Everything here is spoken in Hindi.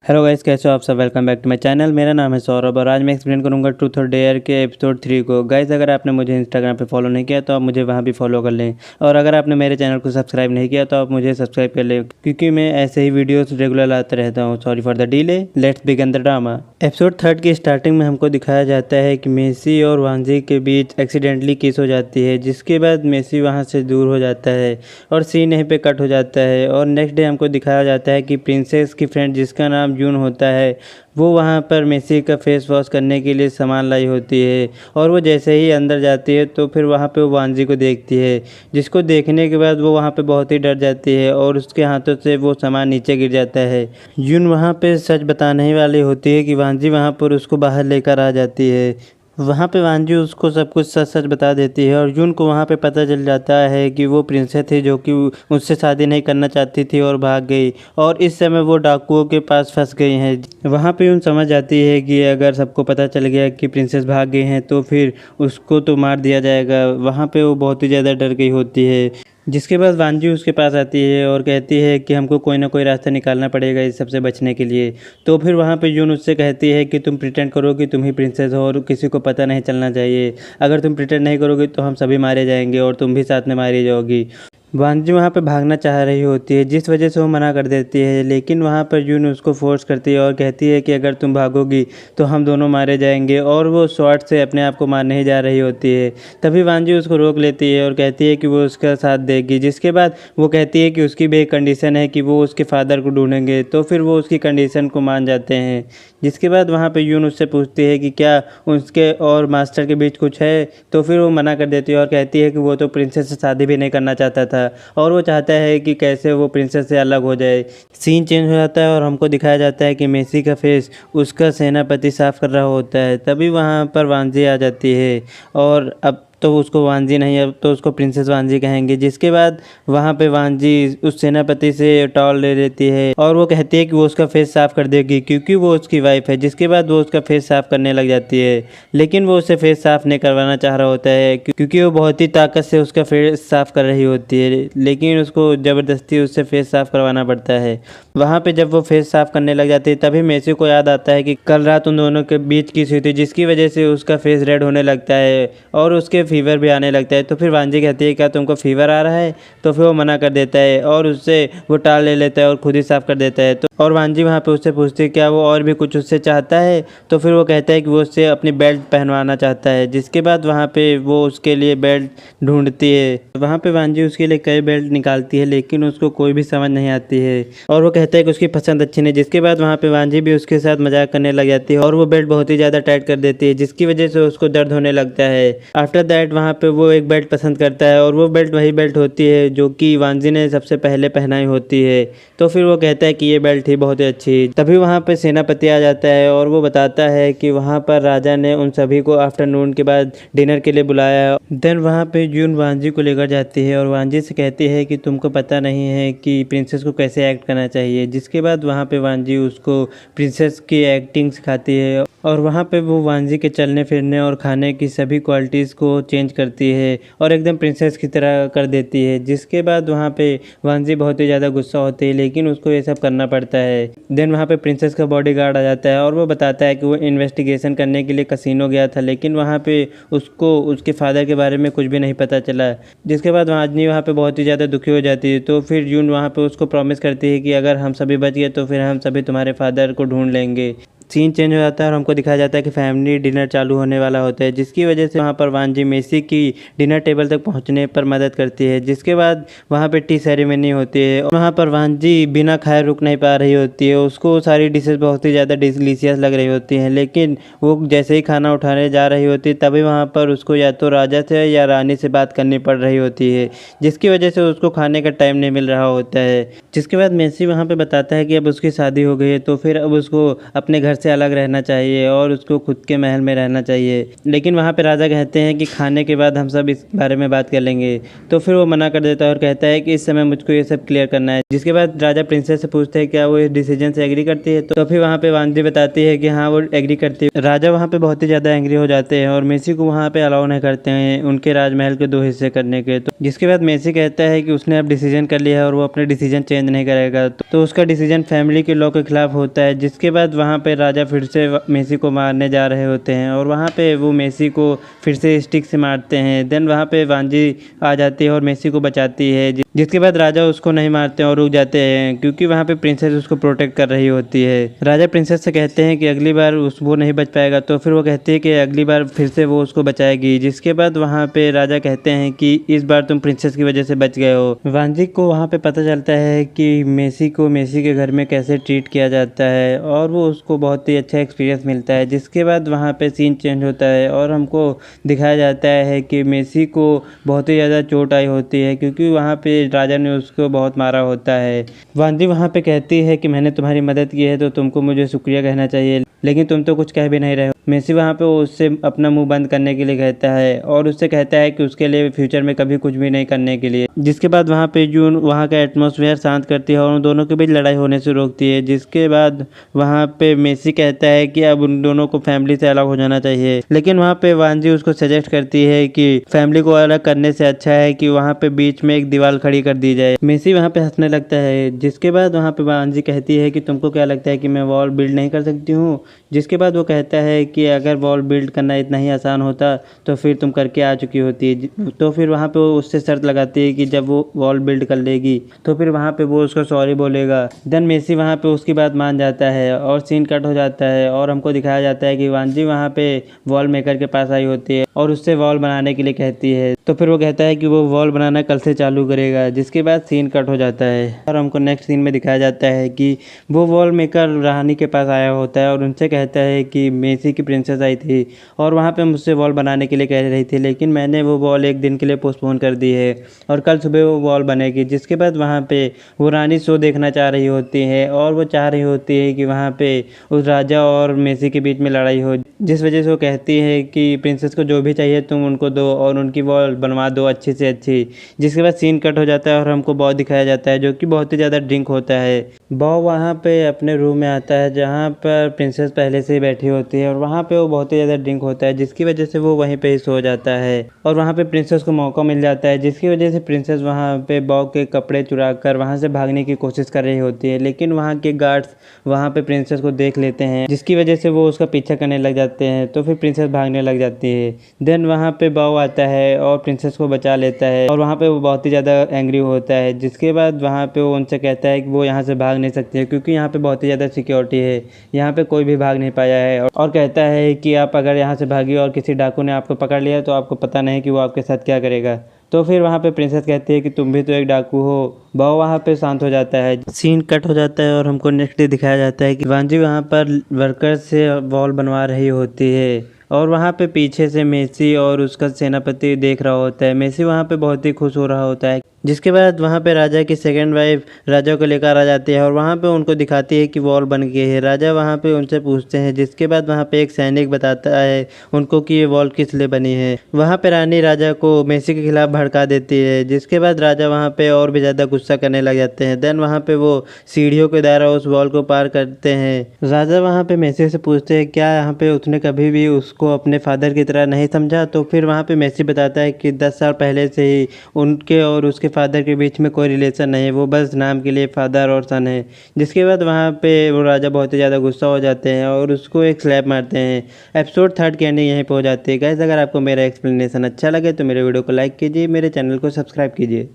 हेलो गाइस, कैसे हो आप सब। Welcome back to my channel. मेरा नाम है सौरभ और आज मैं एक्सप्लेन करूंगा ट्रूथ और डेयर के एपिसोड 3 को। गाइस, अगर आपने मुझे इंस्टाग्राम पे फॉलो नहीं किया तो आप मुझे वहां भी फॉलो कर लें, और अगर आपने मेरे चैनल को सब्सक्राइब नहीं किया तो आप मुझे सब्सक्राइब कर लें, क्योंकि मैं ऐसे ही वीडियोस रेगुलर लाता रहता हूँ। Sorry for the delay, let's begin the drama. Episode 3 की स्टार्टिंग में हमको दिखाया जाता है कि मेसी और वांजी के बीच एक्सीडेंटली किस हो जाती है, जिसके बाद मेसी वहाँ से दूर हो जाता है और सीन यहीं पे कट हो जाता है। और नेक्स्ट डे हमको दिखाया जाता है कि प्रिंसेस की फ्रेंड, जिसका नाम जून होता है, वो वहाँ पर मेसी का फेस वॉश करने के लिए सामान लाई होती है। और वो जैसे ही अंदर जाती है तो फिर वहाँ पे वो वांजी को देखती है, जिसको देखने के बाद वो वहाँ पे बहुत ही डर जाती है और उसके हाथों से वो सामान नीचे गिर जाता है। यून वहाँ पे सच बताने ही वाली होती है कि वांजी वहाँ पर उसको बाहर लेकर आ जाती है। वहाँ पे वांजी उसको सब कुछ सच सच बता देती है और जून को वहाँ पे पता चल जाता है कि वो प्रिंसेस थी जो कि उससे शादी नहीं करना चाहती थी और भाग गई, और इस समय वो डाकुओं के पास फंस गई हैं। वहाँ पे यून समझ जाती है कि अगर सबको पता चल गया कि प्रिंसेस भाग गई हैं तो फिर उसको तो मार दिया जाएगा। वहाँ पे वो बहुत ही ज़्यादा डर गई होती है, जिसके बाद वांजी उसके पास आती है और कहती है कि हमको कोई ना कोई रास्ता निकालना पड़ेगा इस सबसे बचने के लिए। तो फिर वहाँ पे जून उससे कहती है कि तुम प्रिटेंड करो कि तुम ही प्रिंसेस हो और किसी को पता नहीं चलना चाहिए। अगर तुम प्रिटेंड नहीं करोगे तो हम सभी मारे जाएंगे और तुम भी साथ में मारी जाओगी। वांजी वहाँ पे भागना चाह रही होती है, जिस वजह से वो मना कर देती है, लेकिन वहाँ पर जून उसको फोर्स करती है और कहती है कि अगर तुम भागोगी तो हम दोनों मारे जाएंगे, और वो शॉर्ट से अपने आप को मारने ही जा रही होती है। तभी वांजी उसको रोक लेती है और कहती है कि वो उसका साथ देगी, जिसके बाद वो कहती है कि उसकी भी एक कंडीशन है कि वो उसके फादर को ढूंढेंगे। तो फिर वो उसकी कंडीशन को मान जाते हैं, जिसके बाद वहाँ पे यून उससे पूछती है कि क्या उसके और मास्टर के बीच कुछ है। तो फिर वो मना कर देती है और कहती है कि वो तो प्रिंसेस से शादी भी नहीं करना चाहता था और वो चाहता है कि कैसे वो प्रिंसेस से अलग हो जाए। सीन चेंज हो जाता है और हमको दिखाया जाता है कि मेसी का फेस उसका सेनापति साफ कर रहा होता है। तभी वहाँ पर वांजी आ जाती है और अब तो उसको वांजी नहीं, अब तो उसको प्रिंसेस वांजी कहेंगे। जिसके बाद वहाँ पे वांजी उस सेनापति से टॉल ले लेती है और वो कहती है कि वो उसका फेस साफ कर देगी क्योंकि वो उसकी वाइफ है। जिसके बाद वो उसका फेस साफ करने लग जाती है, लेकिन वो उसे फेस साफ नहीं करवाना चाह रहा होता है क्योंकि वो बहुत ही ताकत से उसका फेस साफ कर रही होती है, लेकिन उसको ज़बरदस्ती उससे फेस साफ करवाना पड़ता है। वहाँ पे जब वो फेस साफ करने लग जाती है तभी मेसी को याद आता है कि कल रात उन दोनों के बीच किस हुई थी, जिसकी वजह से उसका फेस रेड होने लगता है और उसके फीवर भी आने लगता है। तो फिर वांजी कहती है क्या तुमको फीवर आ रहा है, तो फिर वो मना कर देता है और उससे वो टाल ले लेता है और खुद ही साफ कर देता है। तो और वांजी वहाँ पे उससे पूछती है क्या वो और भी कुछ उससे चाहता है। तो फिर वो कहता है कि वो उससे अपनी बेल्ट पहनवाना चाहता है। जिसके बाद वहाँ पे वो उसके लिए बेल्ट ढूंढती है। वहाँ पे वांजी उसके लिए कई बेल्ट निकालती है, लेकिन उसको कोई भी समझ नहीं आती है और वो कहता है कि उसकी पसंद अच्छी नहीं। जिसके बाद वहाँ पे वांजी भी उसके साथ मजाक करने लग जाती है और वो बेल्ट बहुत ही ज़्यादा टाइट कर देती है, जिसकी वजह से उसको दर्द होने लगता है। आफ्टर दैट वहाँ पे वो एक बेल्ट पसंद करता है और वो बेल्ट वही बेल्ट होती है जो कि वांजी ने सबसे पहले पहनाई होती है। तो फिर वो कहता है कि ये बेल्ट थी बहुत ही अच्छी। तभी वहाँ पे सेनापति आ जाता है और वो बताता है कि वहाँ पर राजा ने उन सभी को आफ्टरनून के बाद डिनर के लिए बुलाया है। देन वहाँ पे जून वांजी को लेकर जाती है और वांजी से कहती है कि तुमको पता नहीं है कि प्रिंसेस को कैसे एक्ट करना चाहिए। जिसके बाद वहाँ पे वांजी उसको प्रिंसेस की एक्टिंग सिखाती है और वहाँ पे वो वांजी के चलने फिरने और खाने की सभी क्वालिटीज़ को चेंज करती है और एकदम प्रिंसेस की तरह कर देती है। जिसके बाद वहाँ पे वांजी बहुत ही ज़्यादा गुस्सा होती है, लेकिन उसको ये सब करना पड़ता है। देन वहाँ पे प्रिंसेस का बॉडीगार्ड आ जाता है और वो बताता है कि वो इन्वेस्टिगेशन करने के लिए कसिनो गया था, लेकिन वहाँ पे उसको उसके फादर के बारे में कुछ भी नहीं पता चला। जिसके बाद वांजी वहाँ पे बहुत ही ज़्यादा दुखी हो जाती है। तो फिर जून वहाँ पे उसको प्रॉमिस करती है कि अगर हम सभी बच गए तो फिर हम सभी तुम्हारे फादर को ढूंढ लेंगे। सीन चेंज हो जाता है और हमको दिखाया जाता है कि फैमिली डिनर चालू होने वाला होता है, जिसकी वजह से वहाँ पर वांजी मेसी की डिनर टेबल तक पहुँचने पर मदद करती है। जिसके बाद वहाँ पे टी सेरेमनी होती है और वहाँ पर वांजी बिना खाए रुक नहीं पा रही होती है। उसको सारी डिशेस बहुत ही ज़्यादा डिलीशियस लग रही होती हैं, लेकिन वो जैसे ही खाना उठाने जा रही होती है तभी वहाँ पर उसको या तो राजा से या रानी से बात करनी पड़ रही होती है, जिसकी वजह से उसको खाने का टाइम नहीं मिल रहा होता है। जिसके बाद मेसी वहाँ पे बताता है कि अब उसकी शादी हो गई है तो फिर अब उसको अपने घर से अलग रहना चाहिए और उसको खुद के महल में रहना चाहिए। लेकिन वहाँ पे राजा कहते हैं कि खाने के बाद हम सब इस बारे में बात कर लेंगे। तो फिर वो मना कर देता है और कहता है कि इस समय मुझको ये सब क्लियर करना है। जिसके बाद राजा प्रिंसेस से पूछते हैं क्या वो इस डिसीजन से एग्री करती है। तो फिर वहाँ पे वांजी बताती है कि हाँ वो एग्री करती है। राजा वहाँ पे बहुत ही ज़्यादा एंग्री हो जाते हैं और मेसी को वहाँ पे अलाउ नहीं करते हैं उनके राजमहल के 2 हिस्से करने के। तो जिसके बाद मेसी कहता है कि उसने अब डिसीजन कर लिया है और वो अपने डिसीजन चेंज नहीं करेगा। तो उसका डिसीजन फैमिली के लॉ के खिलाफ होता है। जिसके बाद वहाँ पे राजा फिर से मेसी को मारने जा रहे होते हैं और वहाँ पे वो मेसी को फिर से स्टिक से मारते हैं। देन वहाँ पे वांजी आ जाती है और मेसी को बचाती है। जिसके बाद राजा उसको नहीं मारते और रुक जाते हैं क्योंकि वहाँ पे प्रिंसेस उसको प्रोटेक्ट कर रही होती है। राजा प्रिंसेस से कहते हैं कि अगली बार वो नहीं बच पाएगा। तो फिर वो कहती है कि अगली बार फिर से वो उसको बचाएगी। जिसके बाद वहाँ पे राजा कहते हैं कि इस बार तुम प्रिंसेस की वजह से बच गए हो। वांजी को वहाँ पे पता चलता है कि मेसी को मेसी के घर में कैसे ट्रीट किया जाता है और वो उसको बहुत ही अच्छा एक्सपीरियंस मिलता है। जिसके बाद वहाँ पे सीन चेंज होता है और हमको दिखाया जाता है कि मेसी को बहुत ही ज़्यादा चोट आई होती है क्योंकि वहाँ पे राजा ने उसको बहुत मारा होता है। वांजी वहाँ पे कहती है कि मैंने तुम्हारी मदद की है तो तुमको मुझे शुक्रिया कहना चाहिए, लेकिन तुम तो कुछ कह भी नहीं रहे हो। मेसी वहाँ पे उससे अपना मुंह बंद करने के लिए कहता है और उससे कहता है कि उसके लिए फ्यूचर में कभी कुछ भी नहीं करने के लिए। जिसके बाद वहाँ पे जून वहाँ का एटमॉस्फेयर शांत करती है और उन दोनों के बीच लड़ाई होने से रोकती है। जिसके बाद वहाँ पे मेसी कहता है कि अब उन दोनों को फैमिली से अलग हो जाना चाहिए, लेकिन वहाँ पे वांजी उसको सजेस्ट करती है कि फैमिली को अलग करने से अच्छा है कि वहाँ पे बीच में एक दीवार खड़ी कर दी जाए। मेसी वहाँ पे हंसने लगता है। जिसके बाद वहाँ पे वांजी कहती है कि तुमको क्या लगता है कि मैं वॉल बिल्ड नहीं कर सकती हूँ। जिसके बाद वो कहता है कि अगर वॉल बिल्ड करना इतना ही आसान होता तो फिर तुम करके आ चुकी होती। तो फिर वहाँ पे वो उससे शर्त लगाती है कि जब वो वॉल बिल्ड कर लेगी तो फिर वहाँ पे वो उसको सॉरी बोलेगा। देन मेसी वहाँ पे उसकी बात मान जाता है और सीन कट हो जाता है और हमको दिखाया जाता है कि वांजी वहाँ पे वॉल मेकर के पास आई होती है और उससे वॉल बनाने के लिए कहती है। तो फिर वो कहता है कि वो वॉल बनाना कल से चालू करेगा। जिसके बाद सीन कट हो जाता है और हमको नेक्स्ट सीन में दिखाया जाता है कि वो वॉल मेकर रानी के पास आया होता है और उनसे कहता है कि मेसी की प्रिंसेस आई थी और वहाँ पे मुझसे वॉल बनाने के लिए कह रही थी, लेकिन मैंने वो वॉल एक दिन के लिए पोस्टपोन कर दी है और कल सुबह वो वॉल बनेगी। जिसके बाद वहाँ पे वो रानी शो देखना चाह रही होती है और वो चाह रही होती है कि वहाँ पे उस राजा और मेसी के बीच में लड़ाई हो, जिस वजह से वो कहती है कि प्रिंसेस को जो भी चाहिए तुम उनको दो और उनकी वॉल बनवा दो अच्छी से अच्छी। जिसके बाद सीन कट हो जाता है और हमको बॉ दिखाया जाता है जो कि बहुत ही ज़्यादा ड्रिंक होता है। बॉ वहाँ पे अपने रूम में आता है जहाँ पर प्रिंसेस पहले से ही बैठी होती है और वहाँ पे वो बहुत ही ज़्यादा ड्रिंक होता है जिसकी वजह से वो वहीं पे ही सो जाता है और वहाँ पे प्रिंसेस को मौका मिल जाता है। जिसकी वजह से प्रिंसेस वहाँ पे बॉ के कपड़े चुरा कर वहाँ से भागने की कोशिश कर रही होती है, लेकिन वहाँ के गार्ड्स वहाँ पे प्रिंसेस को देख लेते हैं जिसकी वजह से वो उसका पीछा करने लग जाते हैं। तो फिर प्रिंसेस भागने लग जाती है। देन वहाँ पे बॉ आता है और प्रिंसेस को बचा लेता है और वहाँ पे वो बहुत ही ज़्यादा एंग्री होता है। जिसके बाद वहाँ पे वो उनसे कहता है कि वो यहाँ से भाग नहीं सकती है क्योंकि यहाँ पे बहुत ही ज़्यादा सिक्योरिटी है, यहाँ पे कोई भी भाग नहीं पाया है। और कहता है कि आप अगर यहाँ से भागी और किसी डाकू ने आपको पकड़ लिया तो आपको पता नहीं कि वो आपके साथ क्या करेगा। तो फिर वहाँ पे प्रिंसेस कहती है कि तुम भी तो एक डाकू हो। बॉ वहाँ पे शांत हो जाता है। सीन कट हो जाता है और हमको नेक्स्ट डे दिखाया जाता है कि वांजी वहाँ पर वर्कर से वॉल बनवा रही होती है और वहाँ पे पीछे से मेसी और उसका सेनापति देख रहा होता है। मेसी वहाँ पे बहुत ही खुश हो रहा होता है। जिसके बाद वहाँ पे राजा की सेकंड वाइफ राजा को लेकर आ जाती है और वहाँ पे उनको दिखाती है कि वॉल बन गई है। राजा वहाँ पे उनसे पूछते हैं। जिसके बाद वहाँ पे एक सैनिक बताता है उनको कि ये वॉल किस लिए बनी है। वहाँ पे रानी राजा को मेसी के खिलाफ भड़का देती है। जिसके बाद राजा वहाँ पे और भी ज़्यादा गुस्सा करने लग जाते हैं। देन वहाँ पे वो सीढ़ियों के द्वारा उस वॉल को पार करते हैं। राजा वहाँ पे मेसी से पूछते हैं क्या यहाँ पे उसने कभी भी उसको अपने फादर की तरह नहीं समझा। तो फिर वहाँ पे मेसी बताता है कि 10 साल पहले से ही उनके और उसके फादर के बीच में कोई रिलेशन नहीं है, वो बस नाम के लिए फादर और सन है। जिसके बाद वहाँ पे वो राजा बहुत ही ज़्यादा गुस्सा हो जाते हैं और उसको एक स्लैप मारते हैं। एपिसोड 3 की एंडिंग यहीं पे हो जाती है। गाइस अगर आपको मेरा एक्सप्लेनेशन अच्छा लगे तो मेरे वीडियो को लाइक कीजिए, मेरे चैनल को सब्सक्राइब कीजिए।